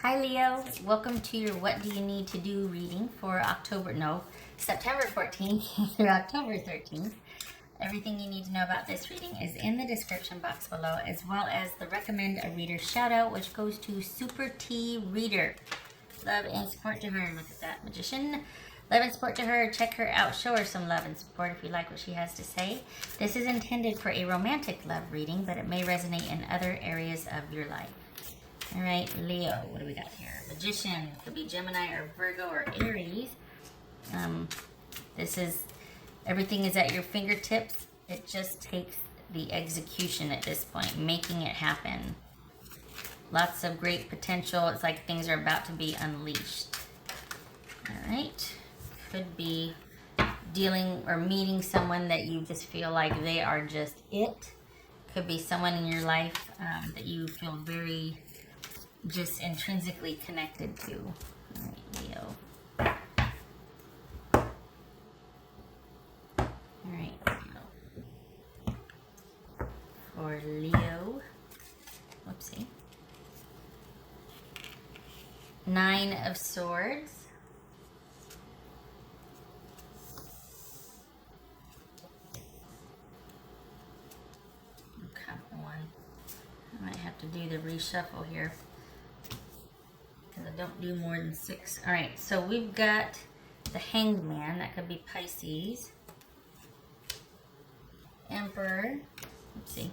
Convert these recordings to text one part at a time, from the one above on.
Hi Leo, welcome to your What Do You Need to Do reading for September 14th through October 13th. Everything you need to know about this reading is in the description box below, as well as the recommend a reader shout out, which goes to Super T Reader. Love and support to her. Look at that, Magician. Love and support to her. Check her out. Show her some love and support if you like what she has to say. This is intended for a romantic love reading, but it may resonate in other areas of your life. All right, Leo, what do we got here? Magician, could be Gemini or Virgo or Aries. Everything is at your fingertips. It just takes the execution at this point, making it happen. Lots of great potential. It's like things are about to be unleashed. All right, could be dealing or meeting someone that you just feel like they are just it. Could be someone in your life that you feel very just intrinsically connected to. All right, Leo. All right, Leo. For Leo, whoopsie. 9 of Swords. Come on. I might have to do the reshuffle here, I don't do more than 6. All right, so we've got the Hanged Man. That could be Pisces. Emperor. Let's see.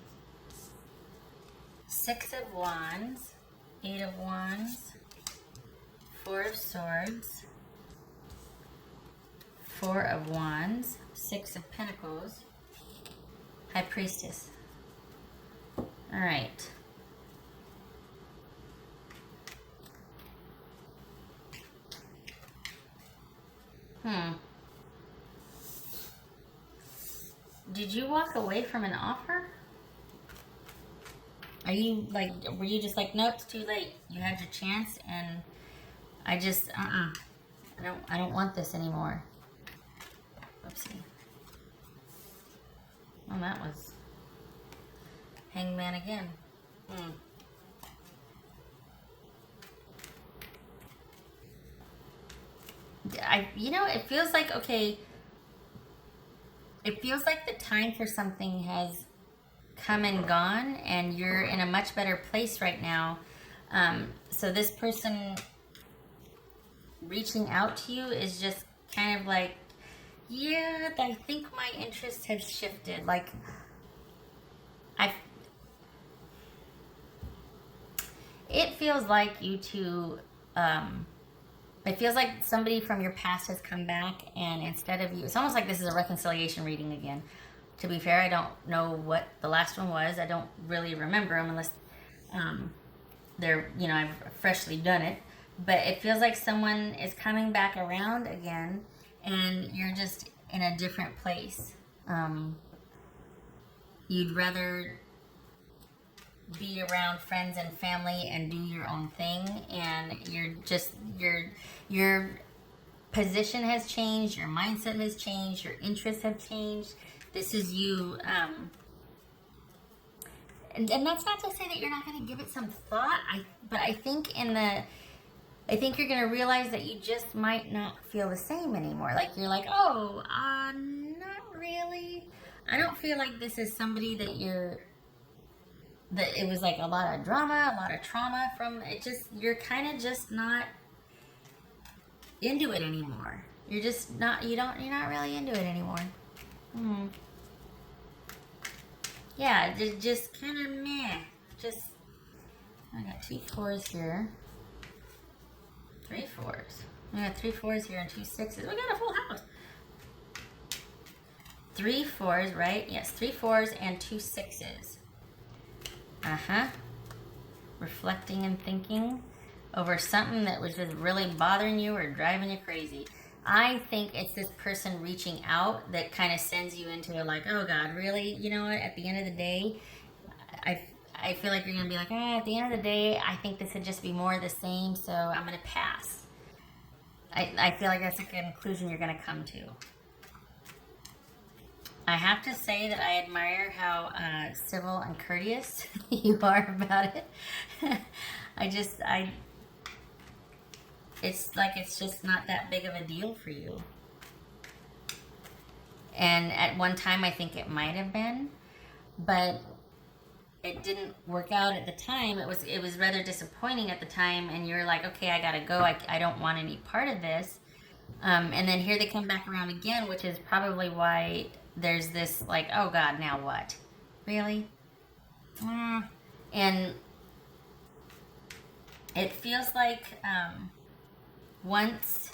6 of Wands. 8 of Wands. 4 of Swords. 4 of Wands. 6 of Pentacles. High Priestess. All right. Did you walk away from an offer? Were you just like, nope, it's too late. You had your chance and I just, I don't want this anymore. Oopsie. Well, that was Hangman again. It feels like, okay, it feels like the time for something has come and gone and you're in a much better place right now. So this person reaching out to you is just kind of like, yeah, I think my interests have shifted. Like, it feels like you two, it feels like somebody from your past has come back, and instead of you, it's almost like this is a reconciliation reading again. To be fair, I don't know what the last one was. I don't really remember them unless I've freshly done it. But it feels like someone is coming back around again, and you're just in a different place. You'd rather be around friends and family and do your own thing, and your position has changed, your mindset has changed, your interests have changed. This is you, and that's not to say that you're not going to give it some thought. But I think you're going to realize that you just might not feel the same anymore. Like, you're like, oh, not really. I don't feel like this is somebody that it was like a lot of drama, a lot of trauma from it. You're kind of just not into it anymore. You're not really into it anymore. Yeah, just kind of meh. I got 2 4s here. 3 4s. I got 3 4s here and 2 6s. We got a full house. 3 4s, right? Yes, 3 4s and 2 6s. Reflecting and thinking over something that was just really bothering you or driving you crazy. I think it's this person reaching out that kind of sends you into like, oh God, really? You know what? At the end of the day, I feel like you're going to be like, at the end of the day, I think this would just be more of the same, so I'm going to pass. I feel like that's a conclusion you're going to come to. I have to say that I admire how civil and courteous you are about it. it's like it's just not that big of a deal for you. And at one time, I think it might have been, but it didn't work out at the time. It was rather disappointing at the time, and you're like, okay, I gotta go. I don't want any part of this. And then here they come back around again, which is probably why there's this like, oh God, now what? Really? And it feels like once,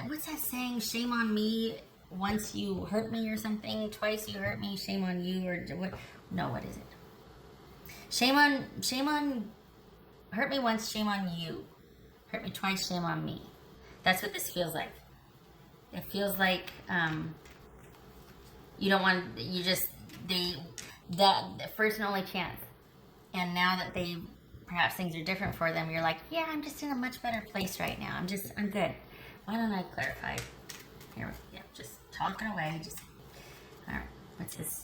what's that saying? Shame on me. Once you hurt me or something, twice you hurt me, shame on you, or what? No, what is it? Shame on, hurt me once, shame on you. Hurt me twice, shame on me. That's what this feels like. It feels like you don't want, you just, that the first and only chance. And now that perhaps things are different for them, you're like, yeah, I'm just in a much better place right now. I'm good. Why don't I clarify? Here, yeah, just talking away. All right, what's this?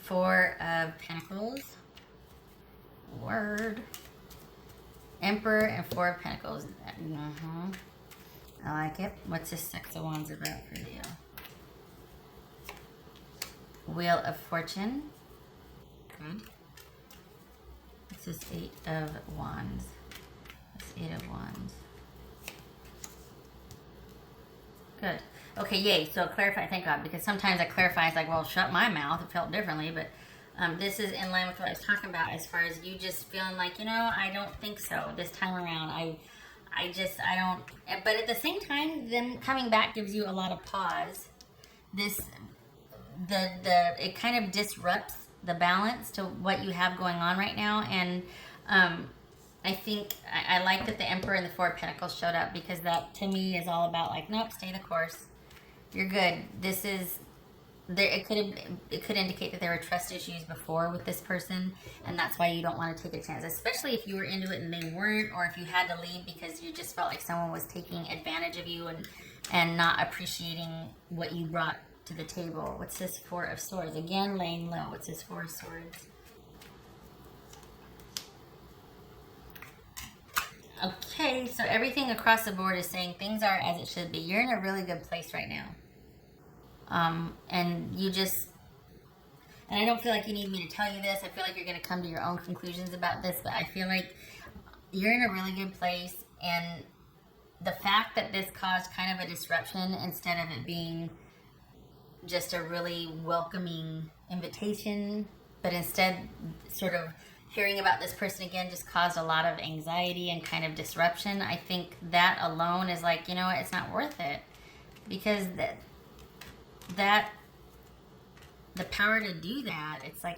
Four of Pentacles. Word. Emperor and Four of Pentacles. I like it. What's this Six of Wands about for you? Wheel of Fortune. Good. What's this Eight of Wands? This Eight of Wands. Good. Okay, yay. So clarify, thank God, because sometimes I clarify, it's like, well, shut my mouth. It felt differently, but this is in line with what I was talking about as far as you just feeling like, I don't think so this time around. I don't. But at the same time, them coming back gives you a lot of pause. It kind of disrupts the balance to what you have going on right now, and I think I like that the Emperor and the Four of Pentacles showed up, because that to me is all about like, nope, stay the course. You're good. This is there. It could indicate that there were trust issues before with this person, and that's why you don't want to take a chance, especially if you were into it and they weren't, or if you had to leave because you just felt like someone was taking advantage of you and not appreciating what you brought to the table. What's this Four of Swords? Again, laying low. What's this Four of Swords? Okay, so everything across the board is saying things are as it should be. You're in a really good place right now. And I don't feel like you need me to tell you this. I feel like you're going to come to your own conclusions about this, but I feel like you're in a really good place, and the fact that this caused kind of a disruption instead of it being just a really welcoming invitation, but instead sort of hearing about this person again just caused a lot of anxiety and kind of disruption. I think that alone is like, you know what, it's not worth it, because that the power to do that, it's like,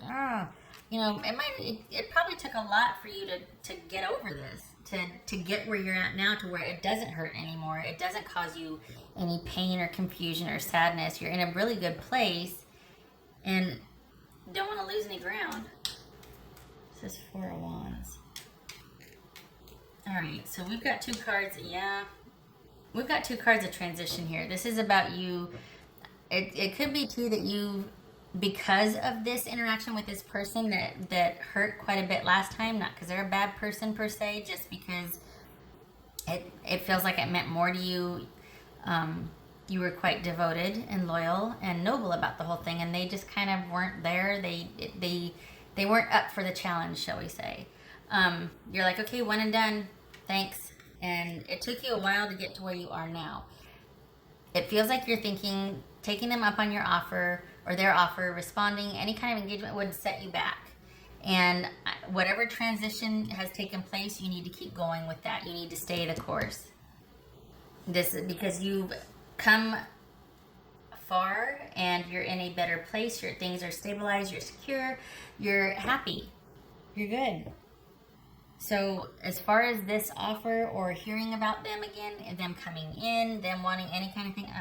it probably took a lot for you to get over this, to get where you're at now, to where it doesn't hurt anymore. It doesn't cause you any pain or confusion or sadness. You're in a really good place and don't want to lose any ground. This is Four of Wands. All right, so we've got two cards. Yeah, we've got two cards of transition here. This is about you. It could be too that you, because of this interaction with this person that hurt quite a bit last time, not because they're a bad person per se, just because it feels like it meant more to you. You were quite devoted and loyal and noble about the whole thing, and they just kind of weren't there. They weren't up for the challenge, shall we say. You're like, okay, one and done, thanks. And it took you a while to get to where you are now. It feels like you're thinking taking them up on your offer or their offer, responding, any kind of engagement would set you back. And whatever transition has taken place, you need to keep going with that. You need to stay the course. This is because you've come far and you're in a better place. Your things are stabilized, you're secure, you're happy, you're good. So as far as this offer or hearing about them again, and them coming in, them wanting any kind of thing,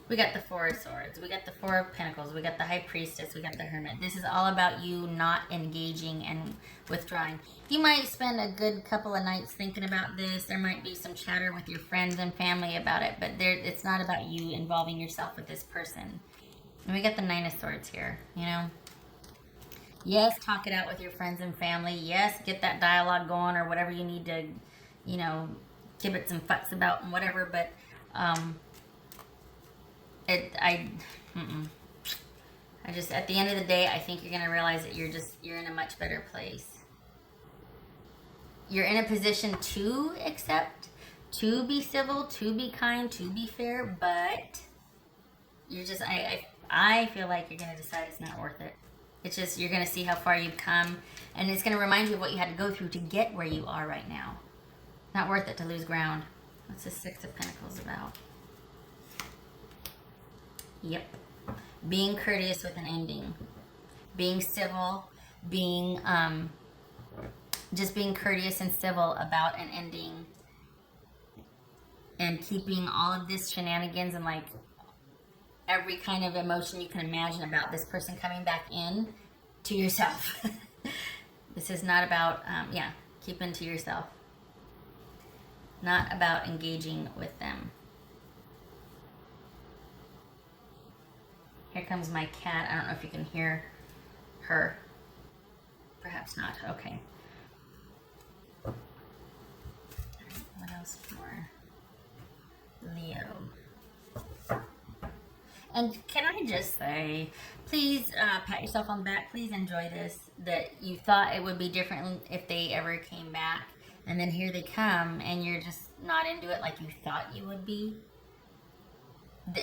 we got the Four of Swords, we got the Four of Pentacles, we got the High Priestess, we got the Hermit. This is all about you not engaging and withdrawing. You might spend a good couple of nights thinking about this. There might be some chatter with your friends and family about it, but it's not about you involving yourself with this person. And we got the Nine of Swords here, Yes, talk it out with your friends and family. Yes, get that dialogue going or whatever you need to, you know, give it some futs about and whatever. But um, mm-mm. I just, at the end of the day, I think you're gonna realize that you're in a much better place. You're in a position to accept, to be civil, to be kind, to be fair, but you're just, I feel like you're gonna decide it's not worth it. It's just, you're gonna see how far you've come, and it's gonna remind you of what you had to go through to get where you are right now. Not worth it to lose ground. What's the Six of Pentacles about? Yep. Being courteous with an ending. Being civil, being, just being courteous and civil about an ending. And keeping all of this shenanigans and like every kind of emotion you can imagine about this person coming back in to yourself. This is not about, yeah, keeping to yourself. Not about engaging with them. Here comes my cat. I don't know if you can hear her. Perhaps not. Okay. What else for Leo? And can I just say, please pat yourself on the back. Please enjoy this. That you thought it would be different if they ever came back. And then here they come and you're just not into it like you thought you would be.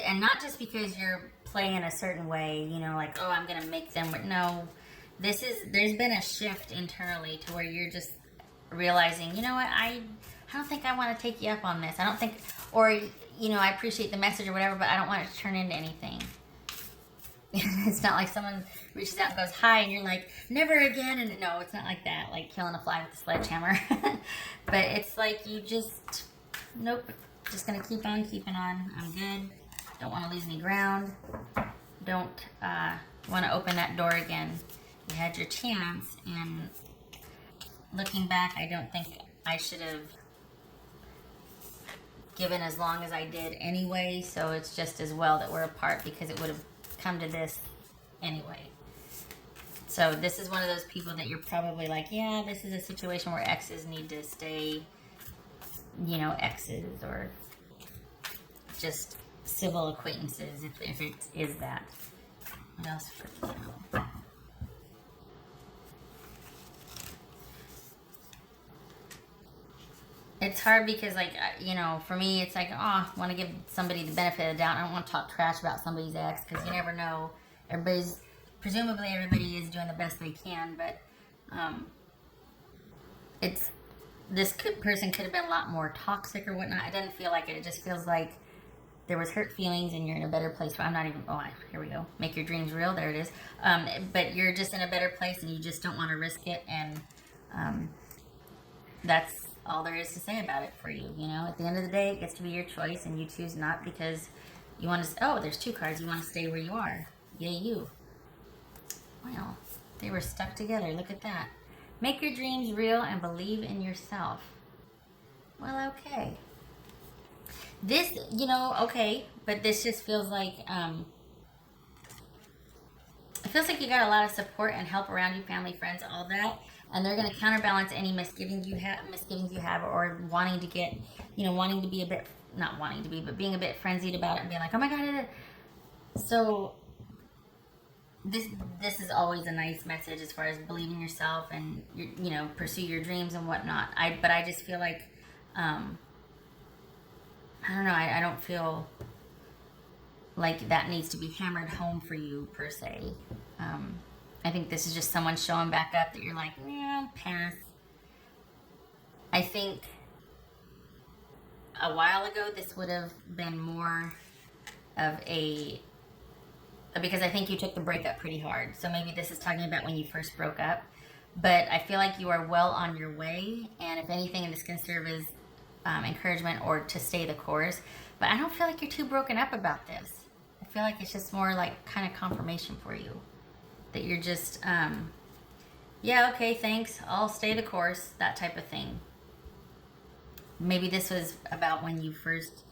And not just because you're playing a certain way, you know, like, oh, I'm going to make them. No, there's been a shift internally to where you're just realizing, you know what, I don't think I want to take you up on this. I don't think, or, you know, I appreciate the message or whatever, but I don't want it to turn into anything. It's not like someone reaches out and goes, hi, and you're like, never again. And no, it's not like that, like killing a fly with a sledgehammer. But it's like you just, nope, just going to keep on keeping on. I'm good. Don't want to lose any ground. Don't want to open that door again. You had your chance, and looking back, I don't think I should have given as long as I did anyway, so it's just as well that we're apart because it would have come to this anyway. So this is one of those people that you're probably like, yeah, this is a situation where exes need to stay, you know, exes or just civil acquaintances if it is that. What else for you? It's hard because, like, you know, for me, it's like, oh, I want to give somebody the benefit of the doubt. I don't want to talk trash about somebody's ex because you never know. Presumably everybody is doing the best they can, but person could have been a lot more toxic or whatnot. It doesn't feel like it. It just feels like there was hurt feelings and you're in a better place. I'm not even, here we go. Make your dreams real. There it is. But you're just in a better place and you just don't want to risk it. And that's all there is to say about it for you. You know, at the end of the day, it gets to be your choice and you choose not because you want to, oh, there's two cards. You want to stay where you are. Yay, you. Well, they were stuck together. Look at that. Make your dreams real and believe in yourself. Well, okay. This, you know, okay, but this just feels like, it feels like you got a lot of support and help around you, family, friends, all that, and they're going to counterbalance any misgivings you have, or wanting to get, you know, wanting to be a bit, not wanting to be, but being a bit frenzied about it and being like, oh my God. So this is always a nice message as far as believe in yourself and, you know, pursue your dreams and whatnot. But I just feel like, I don't know, I don't feel like that needs to be hammered home for you, per se. I think this is just someone showing back up that you're like, yeah, pass. I think a while ago, this would have been more of because I think you took the breakup pretty hard. So maybe this is talking about when you first broke up. But I feel like you are well on your way. And if anything, this can serve as encouragement or to stay the course. But I don't feel like you're too broken up about this. I feel like it's just more like kind of confirmation for you. That you're just, yeah, okay, thanks. I'll stay the course. That type of thing. Maybe this was about when you first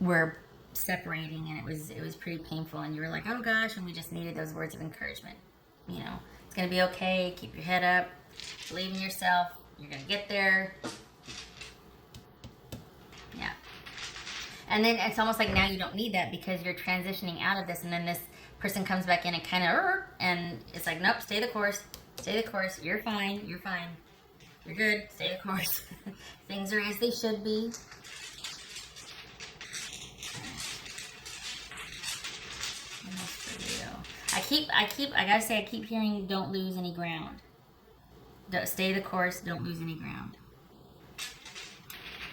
were separating and it was pretty painful and you were like, oh gosh, and we just needed those words of encouragement. you know, it's going to be okay. Keep your head up. Believe in yourself. You're going to get there. Yeah. And then it's almost like now you don't need that because you're transitioning out of this, and then this person comes back in and kind of, and it's like, nope, stay the course. Stay the course. You're fine. You're fine. You're good. Stay the course. Things are as they should be. I gotta say, I keep hearing don't lose any ground. Stay the course, don't lose any ground.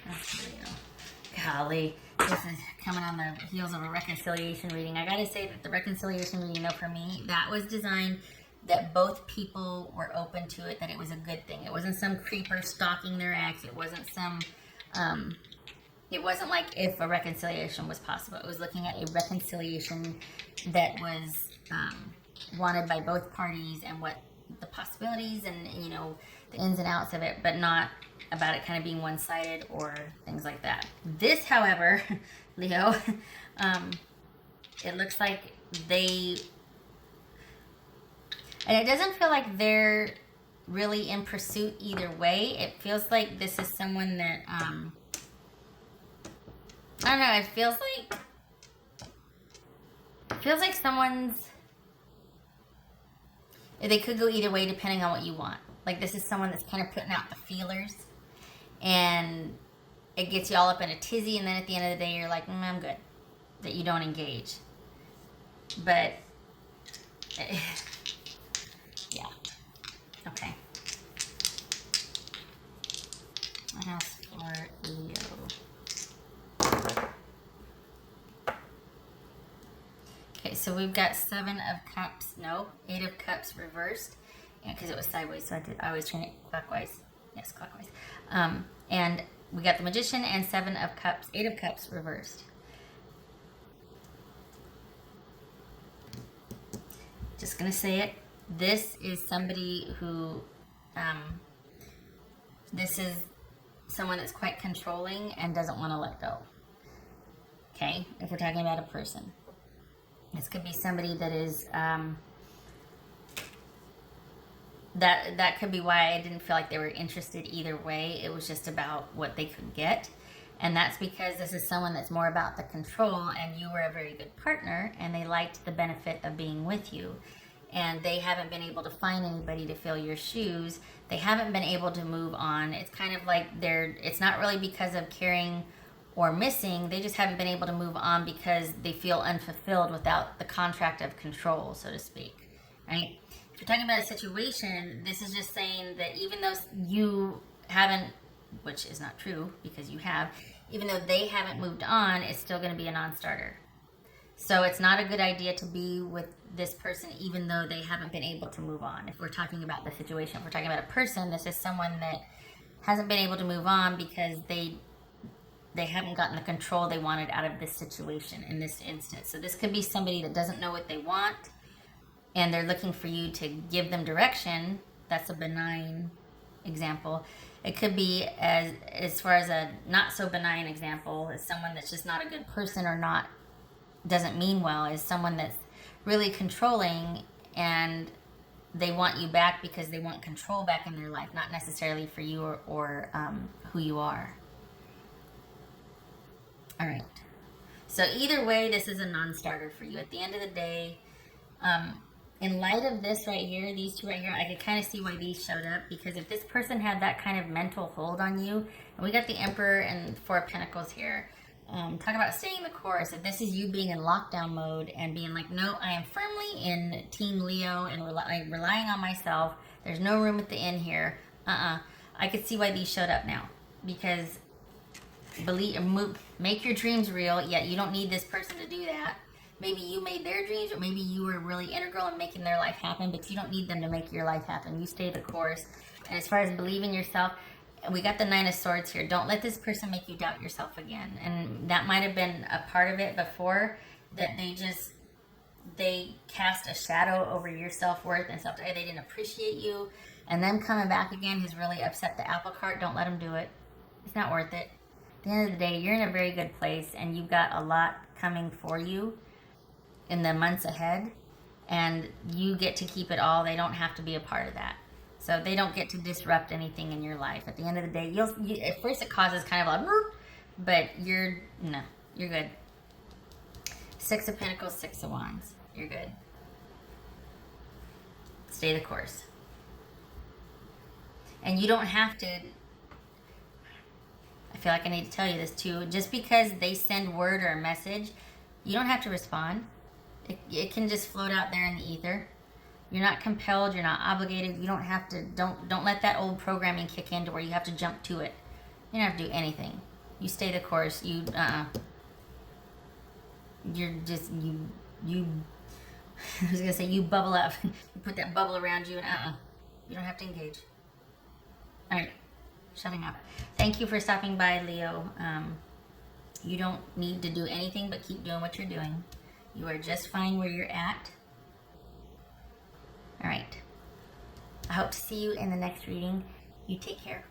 That's Leo. Golly, this is coming on the heels of a reconciliation reading. I gotta say that the reconciliation reading, though, for me, that was designed that both people were open to it, that it was a good thing. It wasn't some creeper stalking their ex. It wasn't it wasn't like if a reconciliation was possible. It was looking at a reconciliation that was wanted by both parties and what the possibilities and, you know, the ins and outs of it, but not about it kind of being one-sided or things like that. This, however, Leo, it looks like and it doesn't feel like they're really in pursuit either way. It feels like this is someone that, I don't know, it feels like someone's, they could go either way depending on what you want. Like, this is someone that's kind of putting out the feelers, and it gets you all up in a tizzy, and then at the end of the day, you're like, I'm good. That you don't engage. But, yeah. Okay. What else for Leo? Okay, so we've got 7 of Cups, no, 8 of Cups reversed, because it was sideways, so I was turning it clockwise. Yes, clockwise. And we got the Magician and 7 of Cups, 8 of Cups reversed. Just gonna say it. This is somebody who, this is someone that's quite controlling and doesn't want to let go. Okay, if we're talking about a person. This could be somebody that is, that could be why I didn't feel like they were interested either way. It was just about what they could get. And that's because this is someone that's more about the control, and you were a very good partner, and they liked the benefit of being with you. And they haven't been able to find anybody to fill your shoes. They haven't been able to move on. It's kind of like it's not really because of caring or missing, they just haven't been able to move on because they feel unfulfilled without the contract of control, so to speak, right? If you're talking about a situation, this is just saying that even though you haven't, which is not true because you have, even though they haven't moved on, it's still going to be a non-starter. So it's not a good idea to be with this person even though they haven't been able to move on. If we're talking about the situation, if we're talking about a person, this is someone that hasn't been able to move on because they haven't gotten the control they wanted out of this situation in this instance. So this could be somebody that doesn't know what they want, and they're looking for you to give them direction. That's a benign example. It could be as far as a not so benign example, as someone that's just not a good person or doesn't mean well, is someone that's really controlling, and they want you back because they want control back in their life, not necessarily for you or who you are. All right. So either way, this is a non-starter for you. At the end of the day, in light of this right here, these two right here, I could kind of see why these showed up, because if this person had that kind of mental hold on you, and we got the Emperor and 4 of Pentacles here, talk about staying the course. If this is you being in lockdown mode and being like, no, I am firmly in Team Leo and relying on myself. There's no room at the end here. I could see why these showed up now, because make your dreams real. Yet you don't need this person to do that. Maybe you made their dreams, or maybe you were really integral in making their life happen, but you don't need them to make your life happen. You stay the course. And as far as believing yourself, we got the 9 of Swords here. Don't let this person make you doubt yourself again. And that might have been a part of it before, that they cast a shadow over your self-worth and stuff. They didn't appreciate you. And them coming back again has really upset the apple cart. Don't let them do it. It's not worth it. At the end of the day, you're in a very good place, and you've got a lot coming for you in the months ahead. and you get to keep it all. They don't have to be a part of that. So they don't get to disrupt anything in your life. At the end of the day, at first it causes kind of a, but you're good. Six of Pentacles, Six of Wands. You're good. Stay the course. And you don't have to, I feel like I need to tell you this too, just because they send word or a message, you don't have to respond. It can just float out there in the ether. You're not compelled, you're not obligated, you don't have to, don't let that old programming kick in to where you have to jump to it. You don't have to do anything. You stay the course. You're just, you I was gonna say you bubble up. You put that bubble around you and you don't have to engage. All right, shutting up. Thank you for stopping by, Leo. You don't need to do anything but keep doing what you're doing. You are just fine where you're at. All right. I hope to see you in the next reading. You take care.